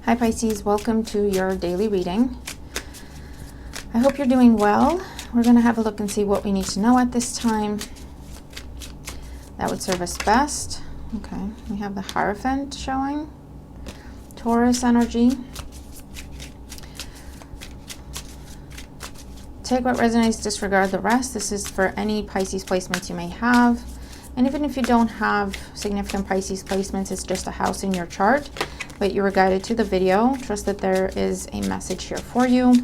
Hi Pisces, welcome to your daily reading. I hope you're doing well. We're going to have a look and see what we need to know at this time that would serve us best. Okay, we have the Hierophant showing. Taurus energy. Take what resonates, disregard the rest. This is for any Pisces placements you may have. And even if you don't have significant Pisces placements, it's just a house in your chart, but you were guided to the video. Trust that there is a message here for you.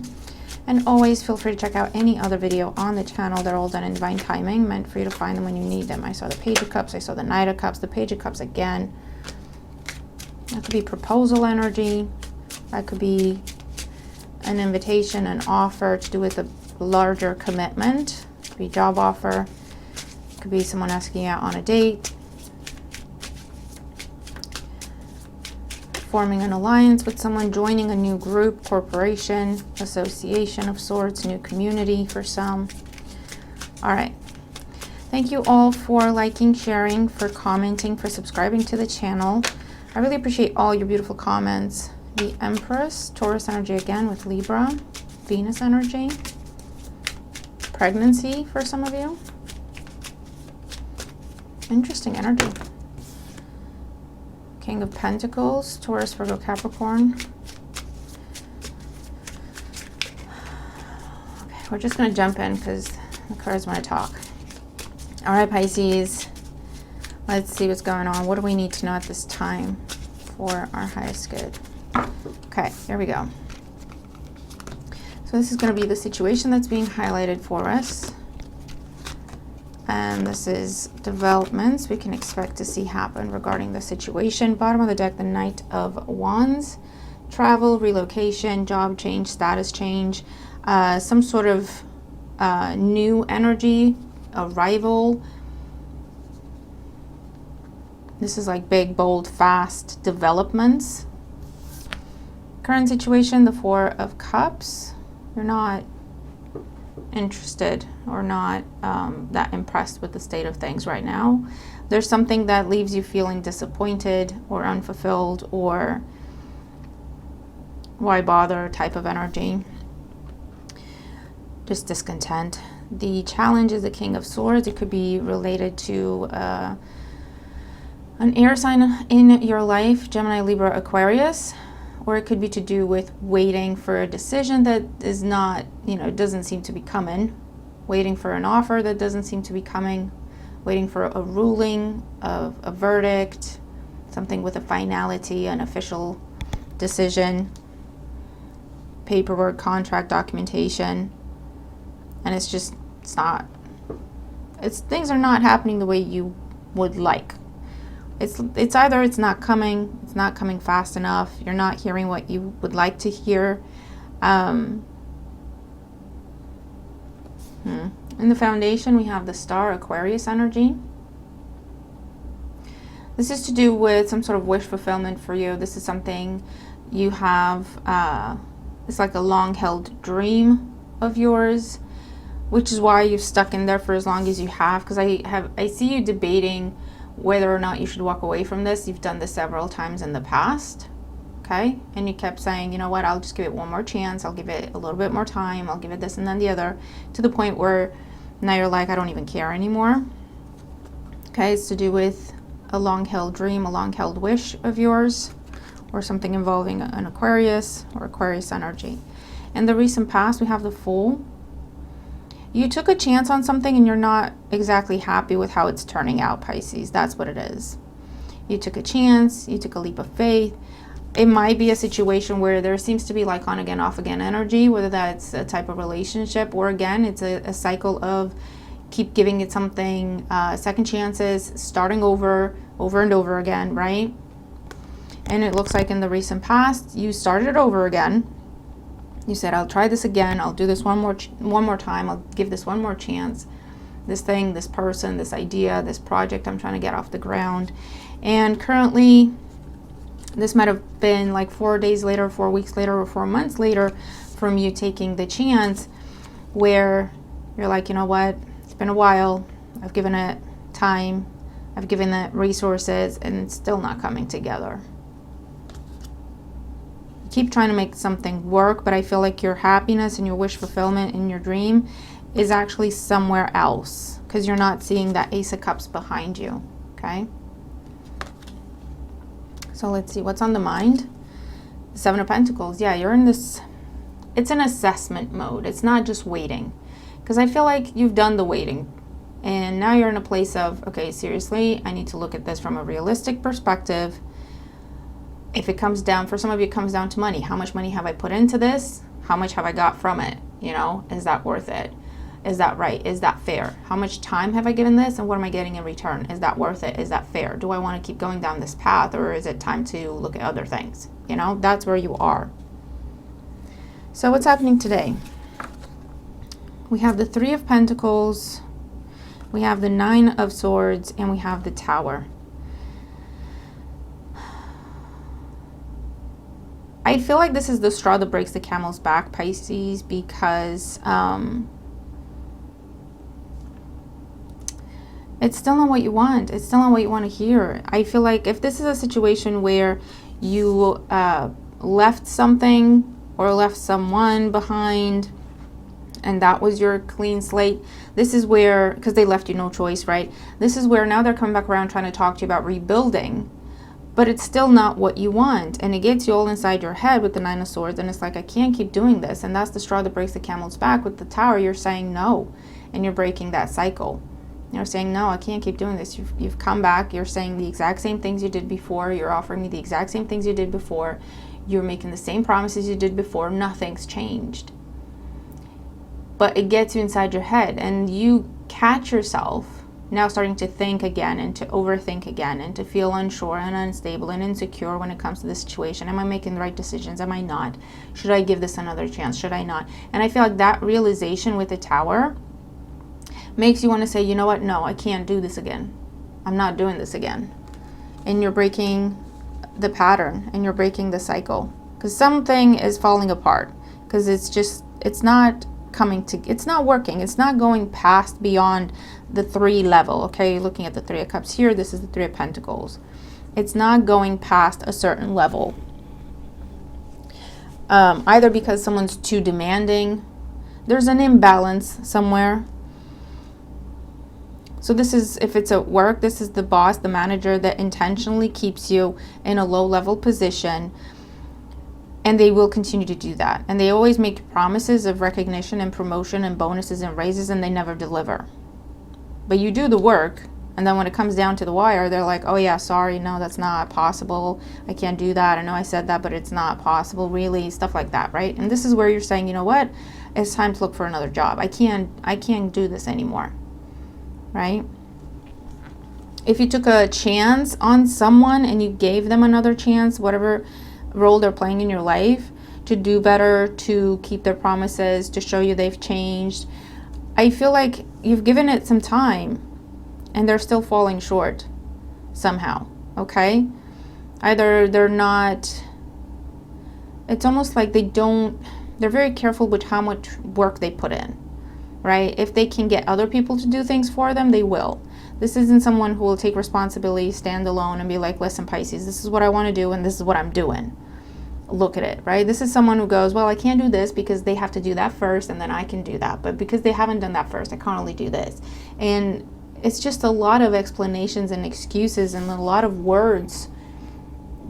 And always feel free to check out any other video on the channel. They're all done in divine timing, meant for you to find them when you need them. I saw the Page of Cups, I saw the Knight of Cups, the Page of Cups again. That could be proposal energy. That could be an invitation, an offer to do with a larger commitment. It could be a job offer. It could be someone asking you out on a date. Forming an alliance with someone, joining a new group, corporation, association of sorts, new community for some. All right. Thank you all for liking, sharing, for commenting, for subscribing to the channel. I really appreciate all your beautiful comments. The Empress, Taurus energy again with Libra, Venus energy, pregnancy for some of you. Interesting energy. King of Pentacles, Taurus, Virgo, Capricorn. Okay, we're just going to jump in because the cards want to talk. All right, Pisces. Let's see what's going on. What do we need to know at this time for our highest good? Okay, here we go. So this is going to be the situation that's being highlighted for us. And this is developments we can expect to see happen regarding the situation. Bottom of the deck, the Knight of Wands. Travel, relocation, job change, status change, some sort of new energy, arrival. This is like big, bold, fast developments. Current situation, the Four of Cups. You're not interested or not that impressed with the state of things right now. There's something that leaves you feeling disappointed or unfulfilled, or why bother type of energy. Just discontent. The challenge is the King of Swords. It could be related to an air sign in your life, Gemini, Libra, Aquarius. Or it could be to do with waiting for a decision that is not, doesn't seem to be coming. Waiting for an offer that doesn't seem to be coming. Waiting for a ruling, a verdict, something with a finality, an official decision, paperwork, contract, documentation. And things are not happening the way you would like. It's either it's not coming fast enough, you're not hearing what you would like to hear. In the foundation, we have the Star, Aquarius energy. This is to do with some sort of wish fulfillment for you. This is something you have, it's like a long-held dream of yours, which is why you've stuck in there for as long as you have, because I see you debating whether or not you should walk away from this. You've done this several times in the past, okay? And you kept saying, you know what, I'll just give it one more chance. I'll give it a little bit more time. I'll give it this and then the other, to the point where now you're like, I don't even care anymore. Okay, it's to do with a long-held dream, a long-held wish of yours, or something involving an Aquarius or Aquarius energy. In the recent past, we have the Fool. You took a chance on something and you're not exactly happy with how it's turning out, Pisces. That's what it is. You took a chance. You took a leap of faith. It might be a situation where there seems to be like on again, off again energy, whether that's a type of relationship or again, it's a cycle of keep giving it something, second chances, starting over and over again, right? And it looks like in the recent past, you started it over again. You said, I'll try this again. I'll do this one more time. I'll give this one more chance. This thing, this person, this idea, this project I'm trying to get off the ground. And currently, this might have been like 4 days later, 4 weeks later, or 4 months later from you taking the chance, where you're like, you know what? It's been a while. I've given it time. I've given it resources, and it's still not coming together. You keep trying to make something work, but I feel like your happiness and your wish fulfillment in your dream is actually somewhere else because you're not seeing that Ace of Cups behind you, okay? So let's see, what's on the mind? The Seven of Pentacles. Yeah, you're in this, it's an assessment mode. It's not just waiting. Because I feel like you've done the waiting. And now you're in a place of, okay, seriously, I need to look at this from a realistic perspective. If it comes down, for some of you, it comes down to money. How much money have I put into this? How much have I got from it? You know, is that worth it? Is that right? Is that fair? How much time have I given this and what am I getting in return? Is that worth it? Is that fair? Do I want to keep going down this path or is it time to look at other things? You know, that's where you are. So what's happening today? We have the Three of Pentacles, we have the Nine of Swords, and we have the Tower. I feel like this is the straw that breaks the camel's back, Pisces, because it's still not what you want. It's still not what you want to hear. I feel like if this is a situation where you left something or left someone behind and that was your clean slate, this is where, because they left you no choice, right? This is where now they're coming back around trying to talk to you about rebuilding, but it's still not what you want. And it gets you all inside your head with the Nine of Swords. And it's like, I can't keep doing this. And that's the straw that breaks the camel's back. With the Tower, you're saying no. And you're breaking that cycle. You're saying, no, I can't keep doing this. You've come back. You're saying the exact same things you did before. You're offering me the exact same things you did before. You're making the same promises you did before. Nothing's changed. But it gets you inside your head. And you catch yourself now starting to think again and to overthink again and to feel unsure and unstable and insecure when it comes to this situation. Am I making the right decisions? Am I not? Should I give this another chance? Should I not? And I feel like that realization with the Tower makes you want to say, you know what? No, I can't do this again. I'm not doing this again. And you're breaking the pattern and you're breaking the cycle because something is falling apart because it's not coming to, it's not working. It's not going past beyond the 3 level. Okay. Looking at the Three of Cups here, this is the Three of Pentacles. It's not going past a certain level. Either because someone's too demanding. There's an imbalance somewhere. So this is, if it's at work, this is the boss, the manager that intentionally keeps you in a low-level position. And they will continue to do that. And they always make promises of recognition and promotion and bonuses and raises, and they never deliver. But you do the work, and then when it comes down to the wire, they're like, oh yeah, sorry, no, that's not possible. I can't do that. I know I said that, but it's not possible, really, stuff like that, right? And this is where you're saying, you know what? It's time to look for another job. I can't do this anymore. Right? If you took a chance on someone and you gave them another chance, whatever role they're playing in your life, to do better, to keep their promises, to show you they've changed, I feel like you've given it some time and they're still falling short somehow. Okay? Either they're not, it's almost like they're very careful with how much work they put in. Right? If they can get other people to do things for them, they will. This isn't someone who will take responsibility, stand alone, and be like, listen, Pisces, this is what I want to do, and this is what I'm doing. Look at it, right? This is someone who goes, well, I can't do this because they have to do that first, and then I can do that. But because they haven't done that first, I can't only do this. And it's just a lot of explanations and excuses and a lot of words,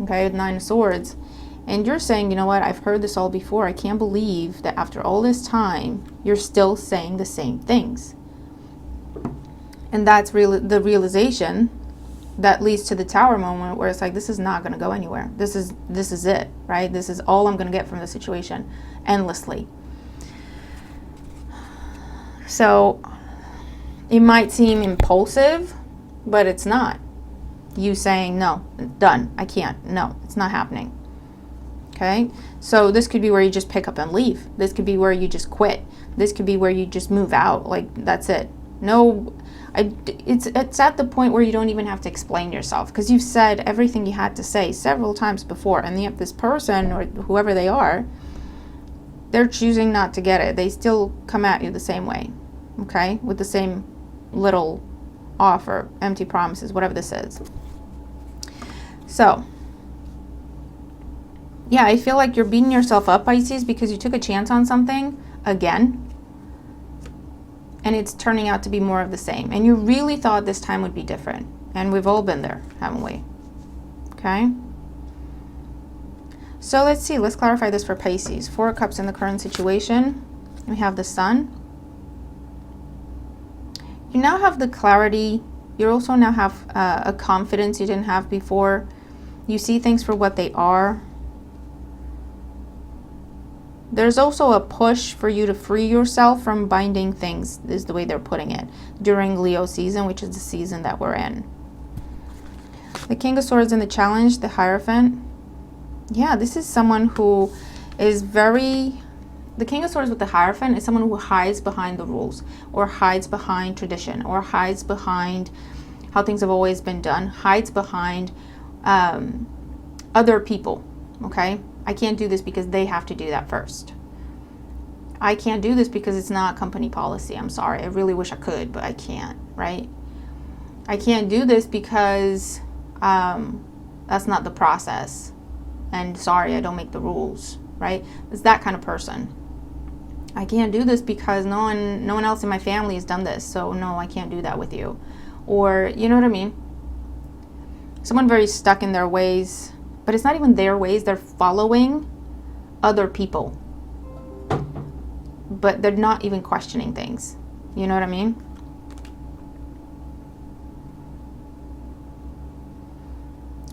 okay, with Nine of Swords. And you're saying, you know what, I've heard this all before. I can't believe that after all this time, you're still saying the same things. And that's the realization that leads to the Tower moment where it's like, this is not going to go anywhere. This is it, right? This is all I'm going to get from the situation endlessly. So it might seem impulsive, but it's not. You saying, no, done, I can't. No, it's not happening. Okay, so this could be where you just pick up and leave. This could be where you just quit. This could be where you just move out. Like, that's it. No, it's at the point where you don't even have to explain yourself because you've said everything you had to say several times before. And yet this person or whoever they are, they're choosing not to get it. They still come at you the same way, okay, with the same little offer, empty promises, whatever this is. So Yeah, I feel like you're beating yourself up, Pisces, because you took a chance on something again. And it's turning out to be more of the same. And you really thought this time would be different. And we've all been there, haven't we? Okay. So let's see. Let's clarify this for Pisces. 4 of Cups in the current situation. We have the Sun. You now have the clarity. You also now have a confidence you didn't have before. You see things for what they are. There's also a push for you to free yourself from binding things, is the way they're putting it, during Leo season, which is the season that we're in. The King of Swords in the challenge, the Hierophant. Yeah, this is someone who is very... The King of Swords with the Hierophant is someone who hides behind the rules, or hides behind tradition, or hides behind how things have always been done, hides behind other people, okay? I can't do this because they have to do that first. I can't do this because it's not company policy. I'm sorry. I really wish I could, but I can't, right? I can't do this because that's not the process. And sorry, I don't make the rules, right? It's that kind of person. I can't do this because no one else in my family has done this. So no, I can't do that with you. Or, you know what I mean? Someone very stuck in their ways. But it's not even their ways. They're following other people. But they're not even questioning things. You know what I mean?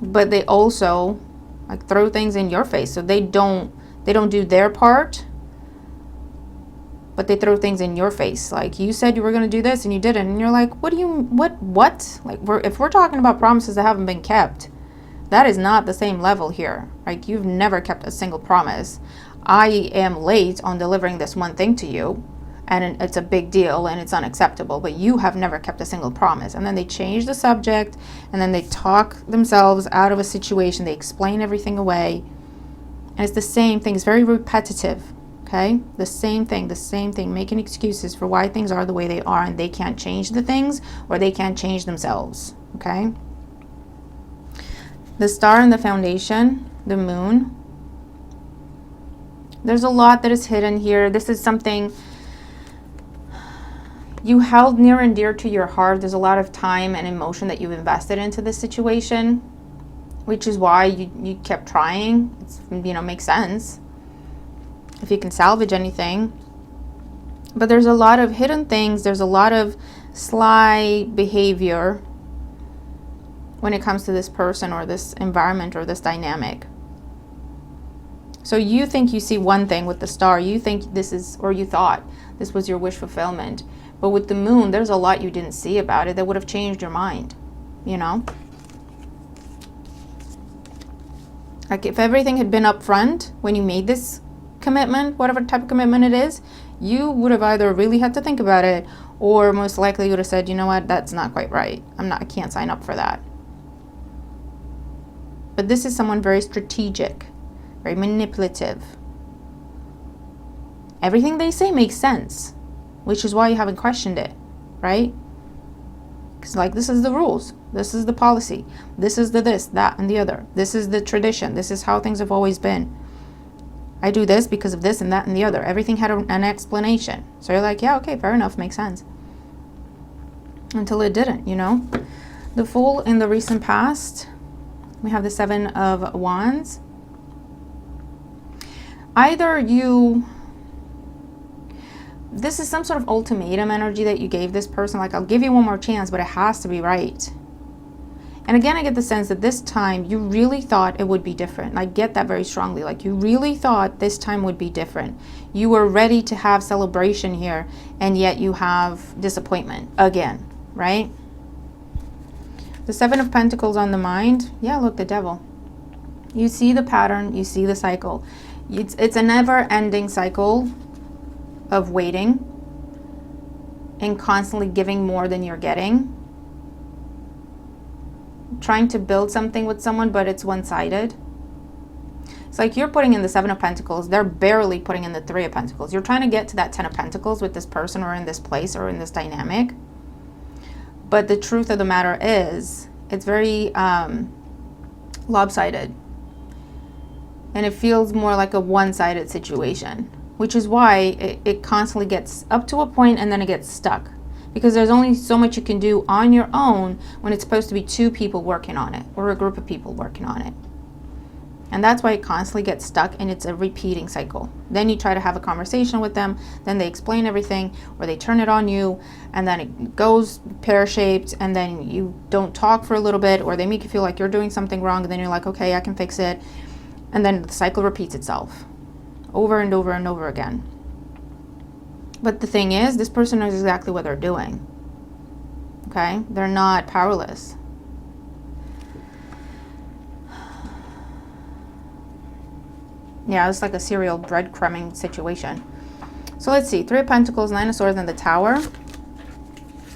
But they also like throw things in your face. So they don't do their part. But they throw things in your face. Like, you said you were going to do this and you didn't. And you're like, what? Like, if we're talking about promises that haven't been kept, that is not the same level here. Like, you've never kept a single promise. I am late on delivering this one thing to you, and it's a big deal and it's unacceptable, but you have never kept a single promise. And then they change the subject, and then they talk themselves out of a situation. They explain everything away. And it's the same thing. It's very repetitive, okay? The same thing, making excuses for why things are the way they are, and they can't change the things, or they can't change themselves, okay? The Star in the foundation, the Moon. There's a lot that is hidden here. This is something you held near and dear to your heart. There's a lot of time and emotion that you've invested into this situation, which is why you kept trying. It's, makes sense if you can salvage anything. But there's a lot of hidden things. There's a lot of sly behavior when it comes to this person or this environment or this dynamic. So you think you see one thing with the Star. You think this is, or you thought this was your wish fulfillment. But with the Moon, there's a lot you didn't see about it that would have changed your mind, Like, if everything had been up front when you made this commitment, whatever type of commitment it is, you would have either really had to think about it, or most likely you would have said, you know what, that's not quite right. I can't sign up for that. But this is someone very strategic, very manipulative. Everything they say makes sense, which is why you haven't questioned it, right? Because, like, this is the rules. This is the policy. This is the this, that, and the other. This is the tradition. This is how things have always been. I do this because of this and that and the other. Everything had an explanation. So you're like, yeah, okay, fair enough, makes sense. Until it didn't, The Fool in the recent past. We have the 7 of Wands. This is some sort of ultimatum energy that you gave this person. Like, I'll give you one more chance, but it has to be right. And again, I get the sense that this time you really thought it would be different. I get that very strongly. Like, you really thought this time would be different. You were ready to have celebration here, and yet you have disappointment again, right? The 7 of Pentacles on the mind. Yeah, look, the Devil. You see the pattern. You see the cycle. It's a never-ending cycle of waiting and constantly giving more than you're getting. Trying to build something with someone, but it's one-sided. It's like you're putting in the 7 of Pentacles. They're barely putting in the 3 of Pentacles. You're trying to get to that 10 of Pentacles with this person or in this place or in this dynamic. But the truth of the matter is, it's very lopsided. And it feels more like a one-sided situation, which is why it constantly gets up to a point and then it gets stuck. Because there's only so much you can do on your own when it's supposed to be two people working on it or a group of people working on it. And that's why it constantly gets stuck, and it's a repeating cycle. Then you try to have a conversation with them, then they explain everything, or they turn it on you, and then it goes pear-shaped, and then you don't talk for a little bit, or they make you feel like you're doing something wrong, and then you're like, okay, I can fix it. And then the cycle repeats itself over and over and over again. But the thing is, this person knows exactly what they're doing. Okay? They're not powerless. Yeah, it's like a serial breadcrumbing situation. So let's see. 3 of Pentacles, 9 of Swords, and the Tower.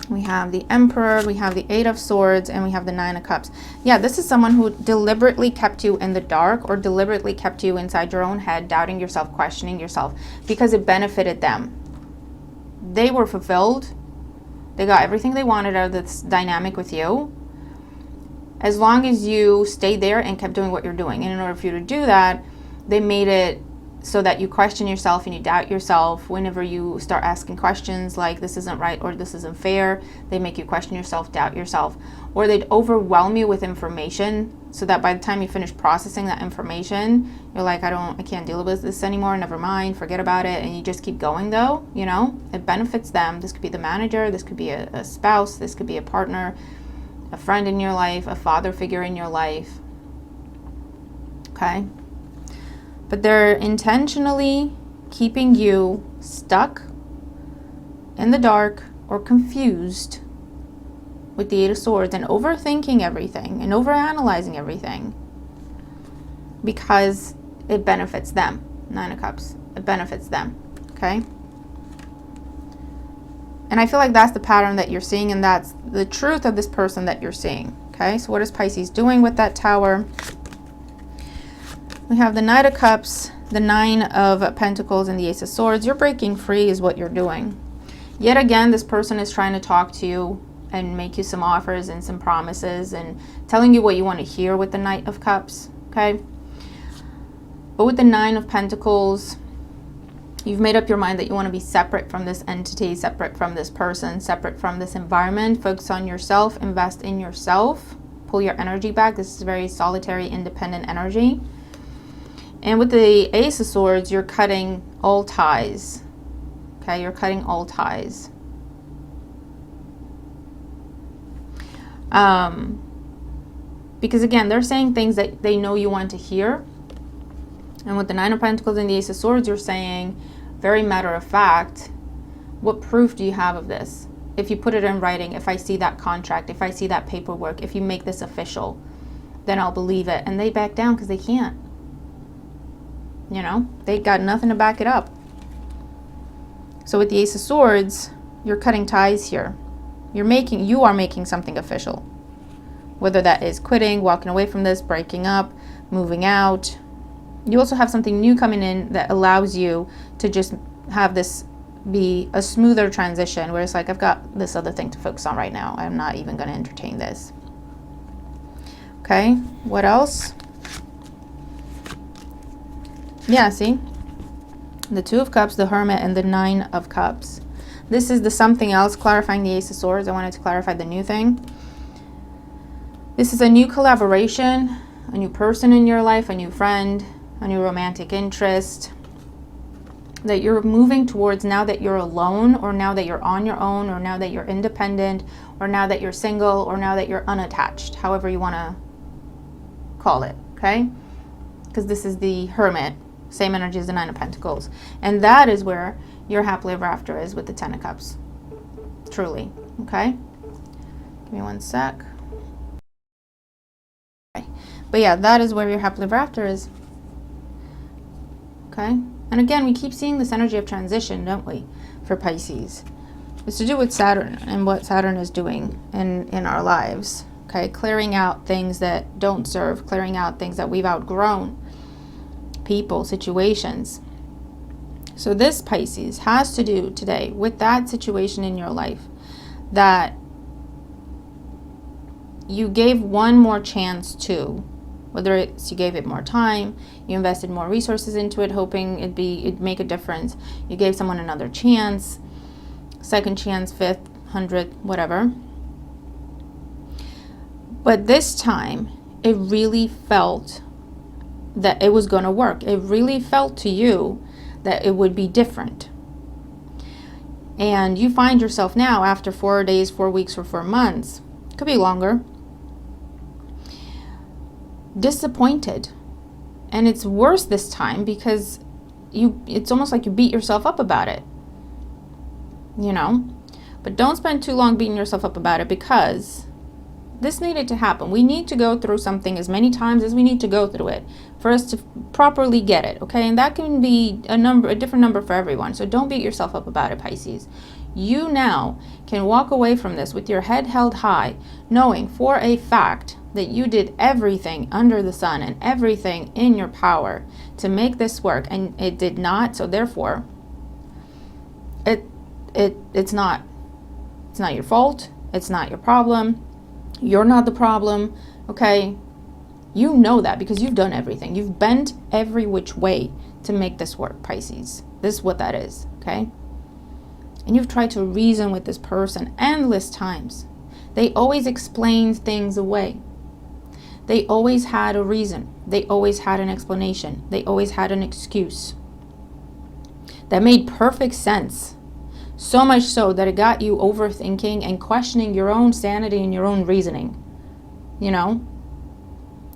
We have the Emperor, we have the 8 of Swords, and we have the 9 of Cups. Yeah, this is someone who deliberately kept you in the dark, or deliberately kept you inside your own head, doubting yourself, questioning yourself, because it benefited them. They were fulfilled. They got everything they wanted out of this dynamic with you, as long as you stayed there and kept doing what you're doing. And in order for you to do that, they made it so that you question yourself and you doubt yourself. Whenever you start asking questions like this isn't right or this isn't fair, they make you question yourself, doubt yourself, or they'd overwhelm you with information so that by the time you finish processing that information, you're like, I can't deal with this anymore, never mind, forget about it. And you just keep going though, you know, it benefits them. This could be the manager, this could be a spouse, this could be a partner, a friend in your life, a father figure in your life. Okay? But they're intentionally keeping you stuck in the dark or confused with the 8 of Swords and overthinking everything and overanalyzing everything because it benefits them. 9 of Cups. It benefits them. Okay? And I feel like that's the pattern that you're seeing, and that's the truth of this person that you're seeing. Okay? So what is Pisces doing with that Tower? We have the Knight of Cups, the 9 of Pentacles, and the Ace of Swords. You're breaking free is what you're doing. Yet again, this person is trying to talk to you and make you some offers and some promises and telling you what you want to hear with the Knight of Cups, okay? But with the 9 of Pentacles, you've made up your mind that you want to be separate from this entity, separate from this person, separate from this environment. Focus on yourself, invest in yourself, pull your energy back. This is very solitary, independent energy. And with the Ace of Swords, you're cutting all ties. Okay, you're cutting all ties. Because again, they're saying things that they know you want to hear. And with the 9 of Pentacles and the Ace of Swords, you're saying, very matter of fact, what proof do you have of this? If you put it in writing, if I see that contract, if I see that paperwork, if you make this official, then I'll believe it. And they back down because they can't. You know, they got nothing to back it up. So with the Ace of Swords, you're cutting ties here. You are making something official. Whether that is quitting, walking away from this, breaking up, moving out. You also have something new coming in that allows you to just have this be a smoother transition, where it's like, I've got this other thing to focus on right now. I'm not even going to entertain this. Okay, what else? Yeah, see? The 2 of Cups, the Hermit, and the 9 of Cups. This is the something else, clarifying the Ace of Swords. I wanted to clarify the new thing. This is a new collaboration, a new person in your life, a new friend, a new romantic interest that you're moving towards now that you're alone, or now that you're on your own, or now that you're independent, or now that you're single, or now that you're unattached, however you want to call it, okay? Because this is the Hermit. Same energy as the 9 of Pentacles. And that is where your happily ever after is with the 10 of Cups. Truly. Okay? Give me one sec. Okay. But yeah, that is where your happily ever after is. Okay? And again, we keep seeing this energy of transition, don't we? For Pisces. It's to do with Saturn and what Saturn is doing in our lives. Okay? Clearing out things that don't serve. Clearing out things that we've outgrown. People, situations. So this, Pisces, has to do today with that situation in your life that you gave one more chance to, Whether it's you gave it more time, you invested more resources into it, hoping it'd make a difference. You gave someone another chance, second chance, fifth, 100th, whatever. But this time, it really felt that it was going to work. It really felt to you that it would be different. And you find yourself now, after 4 days, 4 weeks, or 4 months, could be longer, disappointed. And it's worse this time because it's almost like you beat yourself up about it, you know. But don't spend too long beating yourself up about it, because this needed to happen. We need to go through something as many times as we need to go through it for us to properly get it, okay? And that can be a different number for everyone. So don't beat yourself up about it, Pisces. You now can walk away from this with your head held high, knowing for a fact that you did everything under the sun and everything in your power to make this work, and it did not. So therefore, it's not your fault. It's not your problem. You're not the problem, okay? You know that because you've done everything. You've bent every which way to make this work, Pisces. This is what that is, okay? And you've tried to reason with this person endless times. They always explained things away. They always had a reason. They always had an explanation. They always had an excuse that made perfect sense. So much so that it got you overthinking and questioning your own sanity and your own reasoning. You know?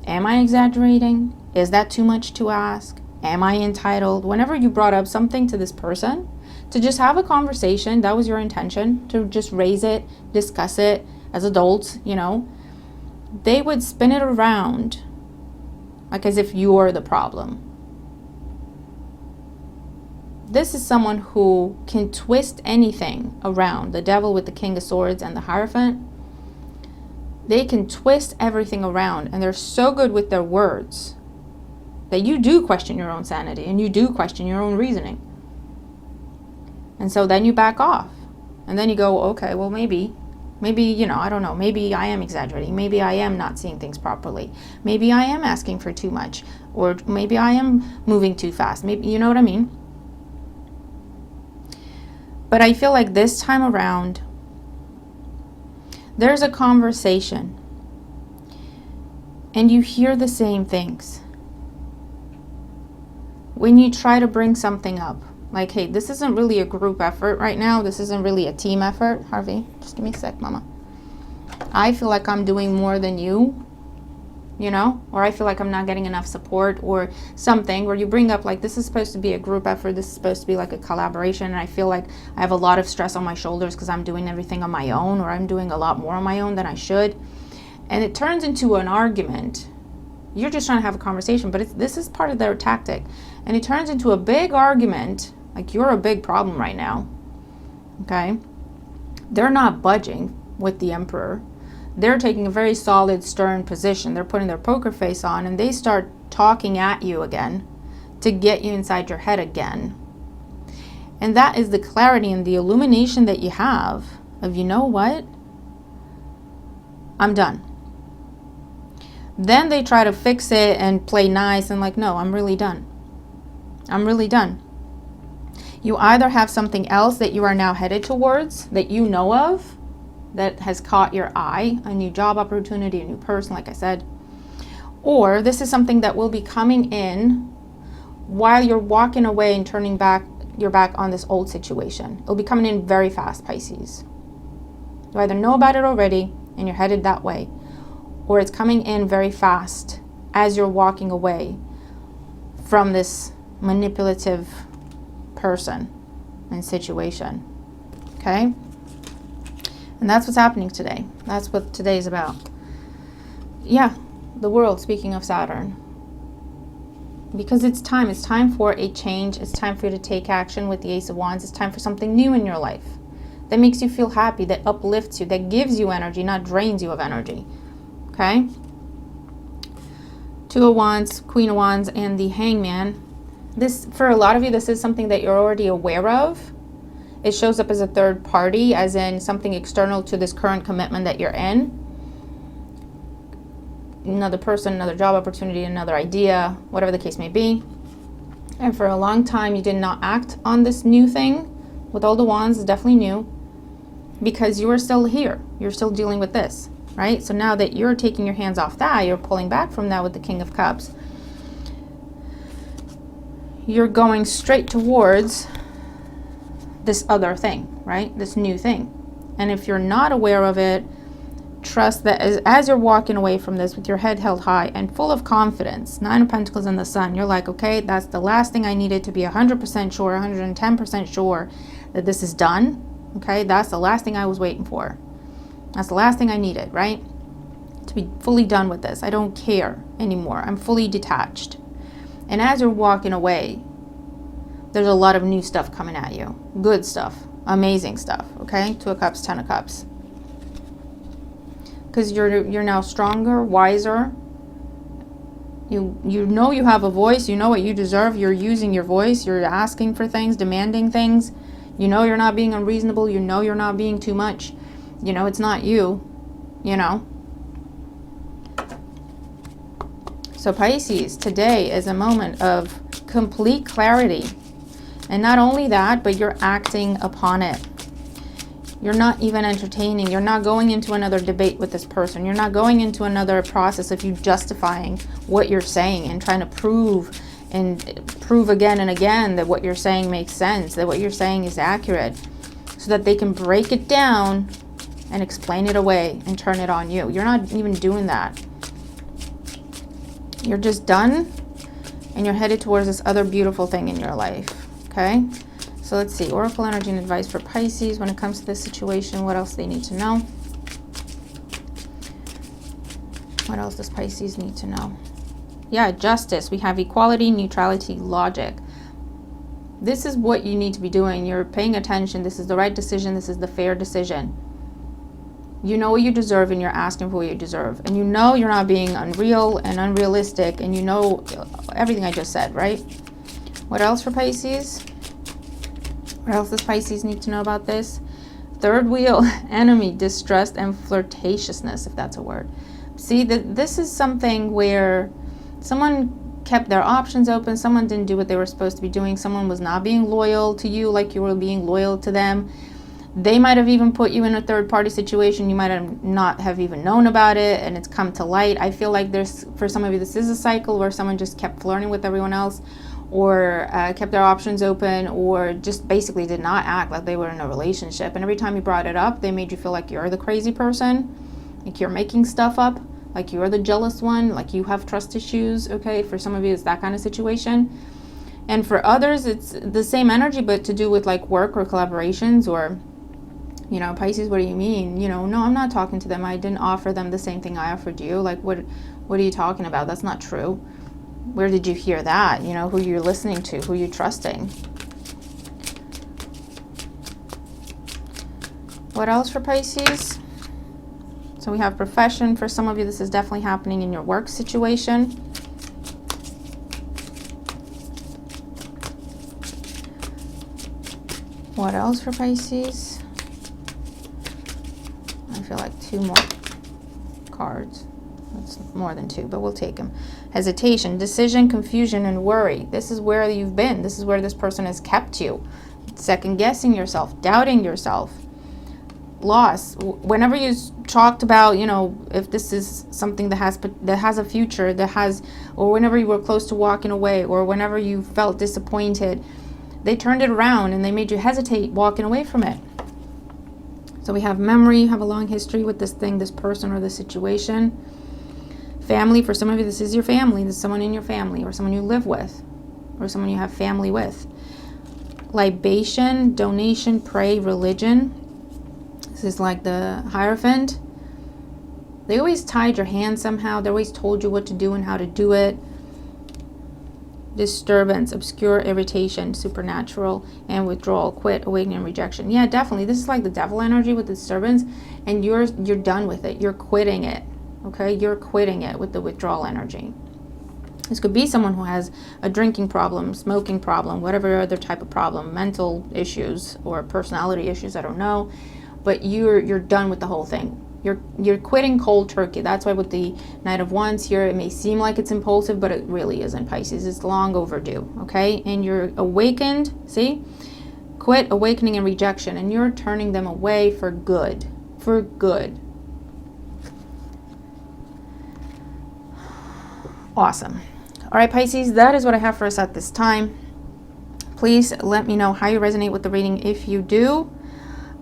Am I exaggerating? Is that too much to ask? Am I entitled? Whenever you brought up something to this person, to just have a conversation, that was your intention, to just raise it, discuss it as adults, you know, they would spin it around like as if you're the problem. This is someone who can twist anything around. The devil with the King of Swords and the Hierophant. They can twist everything around, and they're so good with their words that you do question your own sanity and you do question your own reasoning. And so then you back off. And then you go, okay, well, maybe, you know, I don't know. Maybe I am exaggerating. Maybe I am not seeing things properly. Maybe I am asking for too much. Or maybe I am moving too fast. Maybe, you know what I mean? But I feel like this time around, there's a conversation and you hear the same things. When you try to bring something up, like, hey, this isn't really a group effort right now. This isn't really a team effort. Harvey, just give me a sec, mama. I feel like I'm doing more than you, you know, or I feel like I'm not getting enough support or something, where you bring up like, this is supposed to be a group effort. This is supposed to be like a collaboration. And I feel like I have a lot of stress on my shoulders because I'm doing everything on my own, or I'm doing a lot more on my own than I should. And it turns into an argument. You're just trying to have a conversation, but this is part of their tactic. And it turns into a big argument, like you're a big problem right now, okay? They're not budging with the Emperor. They're taking a very solid, stern position. They're putting their poker face on, and they start talking at you again to get you inside your head again. And that is the clarity and the illumination that you have of, you know what? I'm done. Then they try to fix it and play nice and like, no, I'm really done. I'm really done. You either have something else that you are now headed towards that you know of, that has caught your eye, a new job opportunity, a new person, like I said, or this is something that will be coming in while you're walking away and turning back your back on this old situation. It'll be coming in very fast, Pisces. You either know about it already and you're headed that way, or it's coming in very fast as you're walking away from this manipulative person and situation, okay? And that's what's happening today. That's what today is about. Yeah, the world, speaking of Saturn. Because it's time. It's time for a change. It's time for you to take action with the Ace of Wands. It's time for something new in your life that makes you feel happy, that uplifts you, that gives you energy, not drains you of energy. Okay? Two of Wands, Queen of Wands, and the Hangman. This, for a lot of you, this is something that you're already aware of. It shows up as a third party, as in something external to this current commitment that you're in. another person, another job opportunity, another idea, whatever the case may be. And for a long time, you did not act on this new thing with all the wands. It's definitely new because you are still here. You're still dealing with this, right? So now that you're taking your hands off that, you're pulling back from that with the King of Cups. You're going straight towards this other thing, right? This new thing. And if you're not aware of it, trust that as you're walking away from this with your head held high and full of confidence, 9 of Pentacles and the Sun, you're like, okay, that's the last thing I needed to be 100% sure, 110% sure that this is done. Okay, that's the last thing I was waiting for. That's the last thing I needed, right? To be fully done with this. I don't care anymore. I'm fully detached. And as you're walking away, there's a lot of new stuff coming at you. Good stuff. Amazing stuff. Okay? 2 of Cups, 10 of Cups. Because you're now stronger, wiser. You know you have a voice. You know what you deserve. You're using your voice. You're asking for things, demanding things. You know you're not being unreasonable. You know you're not being too much. You know it's not you. You know. So Pisces, today is a moment of complete clarity. And not only that, but you're acting upon it. You're not even entertaining. You're not going into another debate with this person. You're not going into another process of you justifying what you're saying and trying to prove again and again that what you're saying makes sense, that what you're saying is accurate, so that they can break it down and explain it away and turn it on you. You're not even doing that. You're just done and you're headed towards this other beautiful thing in your life. Okay? So let's see. Oracle energy and advice for Pisces when it comes to this situation. What else they need to know? What else does Pisces need to know? Yeah, justice. We have equality, neutrality, logic. This is what you need to be doing. You're paying attention. This is the right decision. This is the fair decision. You know what you deserve and you're asking for what you deserve. And you know you're not being unreal and unrealistic. And you know everything I just said, right? What else for Pisces? What else does Pisces need to know about this? Third wheel, enemy, distrust, and flirtatiousness, if that's a word. See, this is something where someone kept their options open. Someone didn't do what they were supposed to be doing. Someone was not being loyal to you like you were being loyal to them. They might have even put you in a third-party situation. You might have not have even known about it, and it's come to light. I feel like for some of you, this is a cycle where someone just kept flirting with everyone else, or kept their options open, or just basically did not act like they were in a relationship. And every time you brought it up, they made you feel like you're the crazy person, like you're making stuff up, like you're the jealous one, like you have trust issues. Okay, for some of you, it's that kind of situation. And for others, it's the same energy, but to do with like work or collaborations, or, you know, Pisces, what do you mean? You know, no, I'm not talking to them. I didn't offer them the same thing I offered you. Like, what are you talking about? That's not true. Where did you hear that? You know, who you're listening to, who you're trusting. What else for Pisces? So we have profession. For some of you, this is definitely happening in your work situation. What else for Pisces? I feel like 2 more cards. That's more than 2, but we'll take them. Hesitation, decision, confusion, and worry. This is where you've been. This is where this person has kept you. Second guessing yourself, doubting yourself. Loss. Whenever you talked about, you know, if this is something that has a future, or whenever you were close to walking away, or whenever you felt disappointed, they turned it around and they made you hesitate walking away from it. So we have memory, have a long history with this thing, this person, or this situation. Family, for some of you, this is your family. This is someone in your family, or someone you live with, or someone you have family with. Libation, donation, pray, religion. This is like the Hierophant. They always tied your hand somehow. They always told you what to do and how to do it. Disturbance, obscure, irritation, supernatural, and withdrawal, quit, awakening, rejection. Yeah, definitely. This is like the devil energy with disturbance, and you're done with it. You're quitting it. Okay, you're quitting it with the withdrawal energy. This could be someone who has a drinking problem, smoking problem, whatever other type of problem, mental issues or personality issues, I don't know. But you're done with the whole thing. You're quitting cold turkey. That's why with the Knight of Wands here, it may seem like it's impulsive, but it really isn't, Pisces. It's long overdue, okay? And you're awakened, see? Quit, awakening, and rejection, and you're turning them away for good. For good. Awesome. All right, Pisces, that is what I have for us at this time. Please let me know how you resonate with the reading if you do.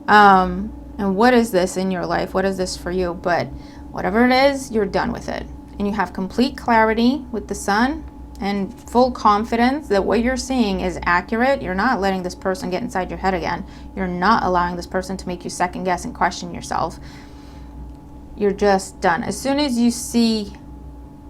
And what is this in your life? What is this for you? But whatever it is, you're done with it. And you have complete clarity with the sun and full confidence that what you're seeing is accurate. You're not letting this person get inside your head again. You're not allowing this person to make you second guess and question yourself. You're just done. As soon as you see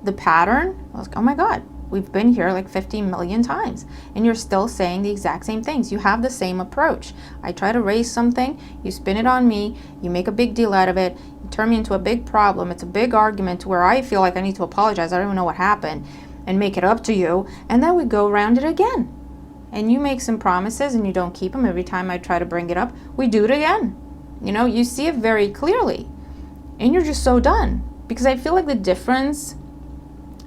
the pattern, I was like, oh my God, we've been here like 50 million times and you're still saying the exact same things. You have the same approach. I try to raise something, you spin it on me, you make a big deal out of it, you turn me into a big problem. It's a big argument to where I feel like I need to apologize. I don't even know what happened and make it up to you. And then we go around it again. And you make some promises and you don't keep them. Every time I try to bring it up, we do it again. You know, you see it very clearly and you're just so done. Because I feel like the difference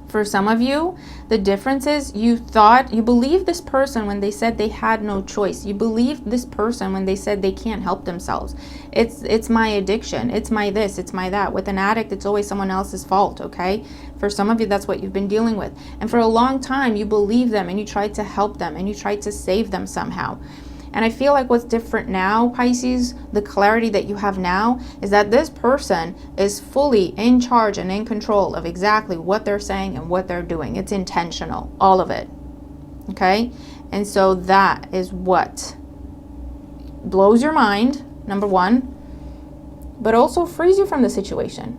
for some of you, the difference is you believed this person when they said they had no choice. You believed this person when they said they can't help themselves. It's my addiction. It's my this. It's my that. With an addict, it's always someone else's fault, okay? For some of you, that's what you've been dealing with. And for a long time, you believed them and you tried to help them and you tried to save them somehow. And I feel like what's different now, Pisces, the clarity that you have now, is that this person is fully in charge and in control of exactly what they're saying and what they're doing. It's intentional, all of it. Okay? And so that is what blows your mind, number one, but also frees you from the situation.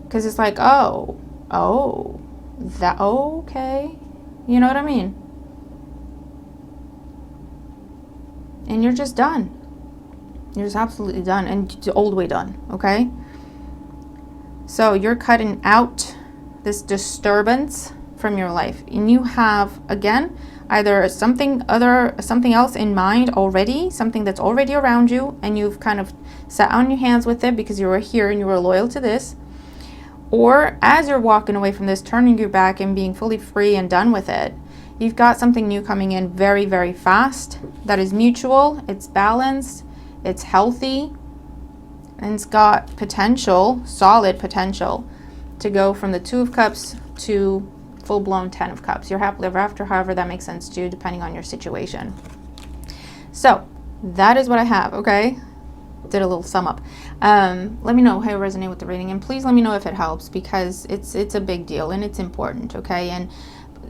Because it's like, okay. You know what I mean? And you're just done. You're just absolutely done. And all the way done. Okay? So you're cutting out this disturbance from your life. And you have, again, either something else in mind already, something that's already around you, and you've kind of sat on your hands with it because you were here and you were loyal to this. Or as you're walking away from this, turning your back and being fully free and done with it, you've got something new coming in very, very fast that is mutual, it's balanced, it's healthy, and it's got potential, solid potential, to go from the Two of Cups to full-blown 10 of Cups. You're happily ever after, however that makes sense to you, depending on your situation. So that is what I have, okay? Did a little sum up. Let me know how you resonate with the reading, and please let me know if it helps, because it's a big deal and it's important, okay? And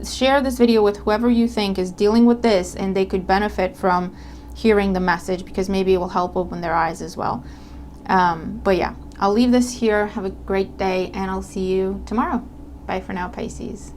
share this video with whoever you think is dealing with this and they could benefit from hearing the message, because maybe it will help open their eyes as well. But yeah, I'll leave this here. Have a great day and I'll see you tomorrow. Bye for now, Pisces.